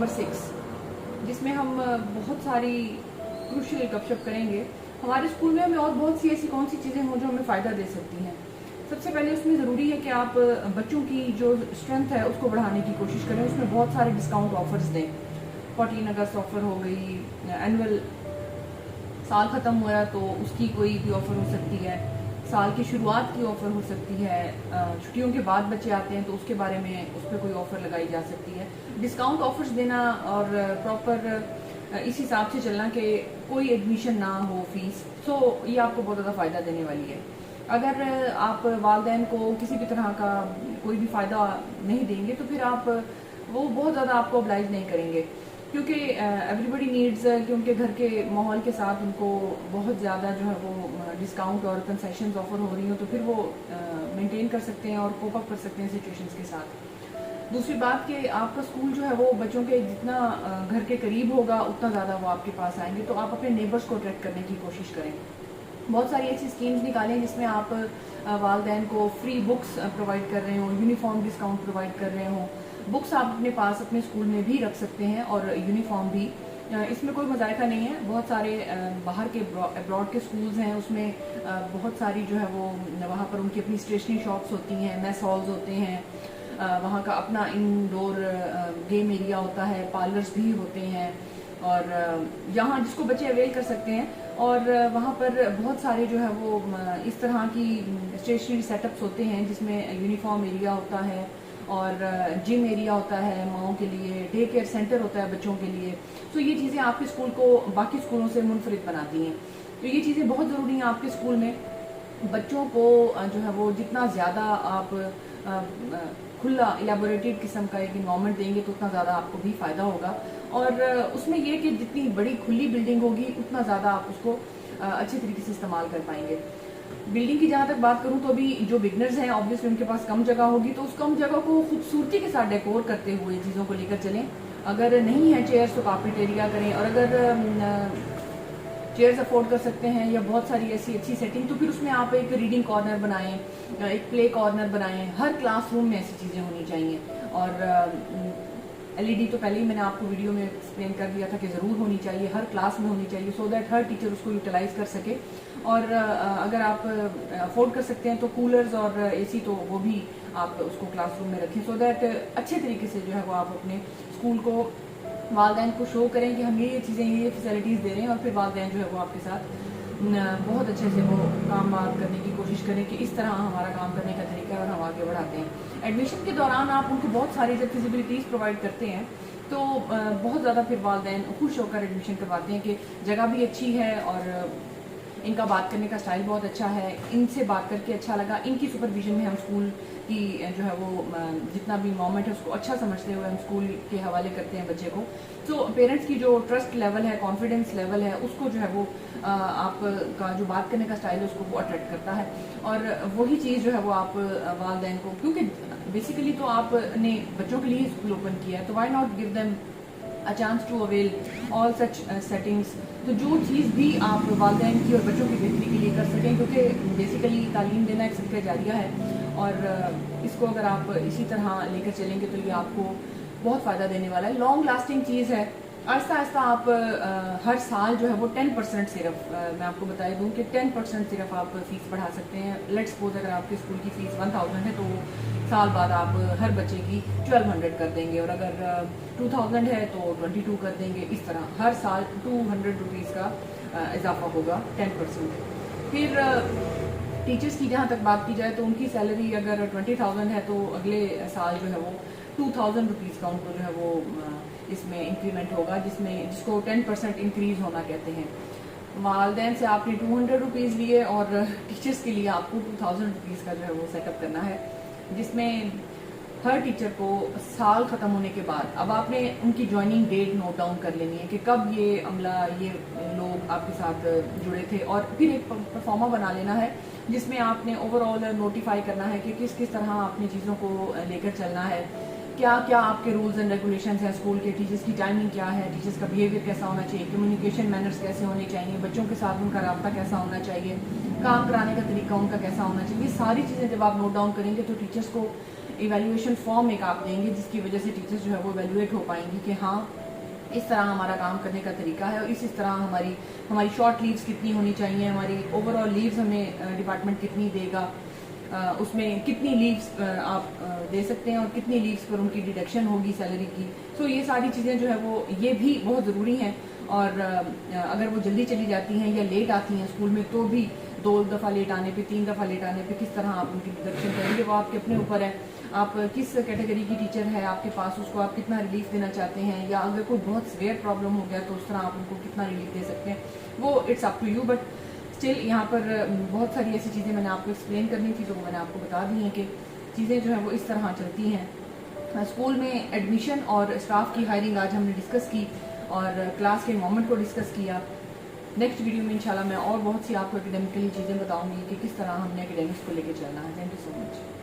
Number 6, जिसमें हम बहुत सारी क्रूशियल गपशप करेंगे। हमारे स्कूल में हमें और बहुत सी ऐसी कौन सी चीज़ें हों जो हमें फ़ायदा दे सकती हैं। सबसे पहले उसमें ज़रूरी है कि आप बच्चों की जो स्ट्रेंथ है उसको बढ़ाने की कोशिश करें। उसमें बहुत सारे डिस्काउंट ऑफर्स दें। 14 अगस्त ऑफ़र हो गई, एनुअल साल ख़त्म हो रहा तो उसकी कोई भी ऑफ़र हो सकती है, साल की शुरुआत की ऑफ़र हो सकती है, छुट्टियों के बाद बच्चे आते हैं तो उसके बारे में उस पर कोई ऑफ़र लगाई जा सकती है। डिस्काउंट ऑफर्स देना और प्रॉपर इस हिसाब से चलना कि कोई एडमिशन ना हो फीस, तो ये आपको बहुत ज़्यादा फ़ायदा देने वाली है। अगर आप वालिदैन को किसी भी तरह का कोई भी फ़ायदा नहीं देंगे तो फिर आप वो बहुत ज़्यादा आपको ऑब्लाइज नहीं करेंगे, क्योंकि एवरीबडी नीड्स कि उनके घर के माहौल के साथ उनको बहुत ज़्यादा जो है वो डिस्काउंट और कंसेशंस ऑफर हो रही हो तो फिर वो मेंटेन कर सकते हैं और कोप अप कर सकते हैं सिचुएशंस के साथ। दूसरी बात कि आपका स्कूल जो है वो बच्चों के जितना घर के करीब होगा उतना ज़्यादा वो आपके पास आएंगे, तो आप अपने नेबर्स को अट्रैक्ट करने की कोशिश करें। बहुत सारी ऐसी स्कीम्स निकालें जिसमें आप वालिदैन को फ्री बुक्स प्रोवाइड कर रहे हों, यूनिफॉर्म डिस्काउंट प्रोवाइड कर रहे हों। बुक्स आप अपने पास अपने स्कूल में भी रख सकते हैं और यूनिफॉर्म भी, इसमें कोई मजायका नहीं है। बहुत सारे बाहर के अब्रॉड के स्कूल्स हैं, उसमें बहुत सारी जो है वो वहाँ पर उनकी अपनी स्टेशनरी शॉप्स होती हैं, मैस हॉल्स होते हैं, वहाँ का अपना इंडोर गेम एरिया होता है, पार्लर्स भी होते हैं, और यहाँ जिसको बच्चे अवेल कर सकते हैं। और वहाँ पर बहुत सारे जो है वो इस तरह की स्टेशनरी सेटअप्स होते हैं जिसमें यूनिफॉर्म एरिया होता है और जिम एरिया होता है माओं के लिए, डे केयर सेंटर होता है बच्चों के लिए। तो ये चीज़ें आपके स्कूल को बाकी स्कूलों से मुनफरिद बनाती हैं। तो ये चीज़ें बहुत ज़रूरी हैं आपके स्कूल में। बच्चों को जो है वो जितना ज़्यादा आप खुला इलेबोरेटेड किस्म का एक इन्वायरमेंट देंगे तो उतना ज़्यादा आपको भी फ़ायदा होगा। और उसमें ये कि जितनी बड़ी खुली बिल्डिंग होगी उतना ज़्यादा आप उसको अच्छे तरीके से इस्तेमाल कर पाएंगे। बिल्डिंग की जहाँ तक बात करूँ तो अभी जो बिगनर्स हैं ऑब्वियसली उनके पास कम जगह होगी, तो उस कम जगह को खूबसूरती के साथ डेकोर करते हुए चीज़ों को लेकर चलें। अगर नहीं है चेयर्स तो कार्पेट एरिया करें, और अगर चेयर्स अफोर्ड कर सकते हैं या बहुत सारी ऐसी अच्छी सेटिंग तो फिर उसमें आप एक रीडिंग कॉर्नर बनाएं, एक प्ले कॉर्नर बनाएं। हर क्लासरूम में ऐसी चीज़ें होनी चाहिए। और एलईडी तो पहले ही मैंने आपको वीडियो में एक्सप्लेन कर दिया था कि ज़रूर होनी चाहिए, हर क्लास में होनी चाहिए, सो दैट हर टीचर उसको यूटिलाइज कर सके। और अगर आप अफोर्ड कर सकते हैं तो कूलर्स और एसी तो वो भी आप उसको क्लासरूम में रखें, सो दैट अच्छे तरीके से जो है वो आप अपने स्कूल को वालिदैन को शो करें कि हम ये चीज़ें ये फैसिलिटीज़ दे रहे हैं, और फिर वालिदैन जो है वो आपके साथ बहुत अच्छे से वो काम बात करने की कोशिश करें कि इस तरह हमारा काम करने का तरीका है और हम आगे बढ़ाते हैं। एडमिशन के दौरान आप उनको बहुत सारी जब फिजिबिलिटीज़ प्रोवाइड करते हैं तो बहुत ज़्यादा फिर वालिदैन खुश होकर एडमिशन करवाते हैं कि जगह भी अच्छी है और इनका बात करने का स्टाइल बहुत अच्छा है, इनसे बात करके अच्छा लगा, इनकी सुपरविजन में हम स्कूल की जो है वो जितना भी मोमेंट है उसको अच्छा समझते हुए हम स्कूल के हवाले करते हैं बच्चे को। तो पेरेंट्स की जो ट्रस्ट लेवल है, कॉन्फिडेंस लेवल है, उसको जो है वो आपका जो बात करने का स्टाइल है उसको वो अट्रैक्ट करता है। और वही चीज़ जो है वो आप वालिदैन को, क्योंकि बेसिकली तो आपने बच्चों के लिए स्कूल ओपन किया है, तो why not give them a chance to avail all such settings. तो जो चीज़ भी आप वालिदैन की और बच्चों की बेहतरी के लिए कर सकें, क्योंकि बेसिकली तालीम देना एक सदका जारिया है, और इसको अगर आप इसी तरह लेकर चलेंगे तो ये आपको बहुत फ़ायदा देने वाला है, लॉन्ग लास्टिंग चीज़ है। आहिस्ता आहिस्ता आप हर साल जो है वो 10% सिर्फ मैं आपको बता दूं कि 10% सिर्फ आप फीस बढ़ा सकते हैं। लेट्स सपोज अगर आपके स्कूल की फ़ीस 1000 है तो साल बाद आप हर बच्चे की 1200 कर देंगे, और अगर 2000 है तो 22 कर देंगे। इस तरह हर साल 200 रुपीज़ का इजाफा होगा 10%। फिर टीचर्स की जहाँ तक बात की जाए तो उनकी सैलरी अगर 20,000 है तो अगले साल जो है वो 2000 रुपीज़ का उनको जो है वो इसमें इंक्रीमेंट होगा, जिसको 10% इंक्रीज होना कहते हैं। वालिदैन से आपने 200 रुपीज़ लिए और टीचर्स के लिए आपको 2000 रुपीज़ का जो है वो सेटअप करना है, जिसमें हर टीचर को साल ख़त्म होने के बाद अब आपने उनकी ज्वाइनिंग डेट नोट डाउन कर लेनी है कि कब ये अमला ये लोग आपके साथ जुड़े थे, और फिर एक परफॉर्मा बना लेना है जिसमें आपने ओवरऑल नोटिफाई करना है कि किस किस तरह आपने चीज़ों को लेकर चलना है, क्या क्या आपके रूल्स एंड रेगुलेशंस हैं स्कूल के, टीचर्स की टाइमिंग क्या है, टीचर्स का बिहेवियर कैसा होना चाहिए, कम्युनिकेशन मैनर्स कैसे होने चाहिए, बच्चों के साथ उनका राब्ता कैसा होना चाहिए, काम कराने का तरीका उनका कैसा होना चाहिए। ये सारी चीज़ें जब आप नोट डाउन करेंगे तो टीचर्स को ایویلیویشن فارم ایک آپ دیں گے جس کی وجہ سے ٹیچرز جو ہے وہ ایویلویٹ ہو پائیں گی کہ ہاں اس طرح ہمارا کام کرنے کا طریقہ ہے، اور اس طرح ہماری شارٹ لیوز کتنی ہونی چاہیے، ہماری اوور آل لیوز ہمیں ڈپارٹمنٹ کتنی دے گا، اس میں کتنی لیوز آپ دے سکتے ہیں اور کتنی لیوز پر ان کی ڈیڈکشن ہوگی سیلری کی. سو یہ ساری چیزیں جو ہے وہ یہ بھی بہت ضروری ہیں. اور اگر وہ جلدی چلی جاتی ہیں یا لیٹ آتی ہیں اسکول میں تو بھی 2 دفعہ لیٹ آنے پہ 3 دفعہ لیٹ آنے پہ کس طرح آپ ان کی ڈیڈکشن کریں گے وہ آپ کے اپنے اوپر ہے. آپ کس کیٹیگری کی ٹیچر ہے آپ کے پاس، اس کو آپ کتنا ریلیف دینا چاہتے ہیں، یا اگر کوئی بہت سویئر پرابلم ہو گیا تو اس طرح آپ ان کو کتنا ریلیف دے سکتے ہیں، وہ it's up to you. But still یہاں پر بہت ساری ایسی چیزیں میں نے آپ کو ایکسپلین کرنی تھی تو وہ میں نے آپ کو بتا دی ہیں کہ چیزیں جو ہیں وہ اس طرح چلتی ہیں. اسکول میں ایڈمیشن اور اسٹاف کی ہائرنگ آج ہم نے ڈسکس کی اور کلاس کے انوائرمنٹ کو ڈسکس کیا. نیکسٹ ویڈیو میں انشاءاللہ میں اور بہت سی آپ کو اکیڈیمکلی چیزیں بتاؤں گی کہ کس طرح ہم نے اکیڈیمکس کو لے کے چلنا ہے. Thank you so much.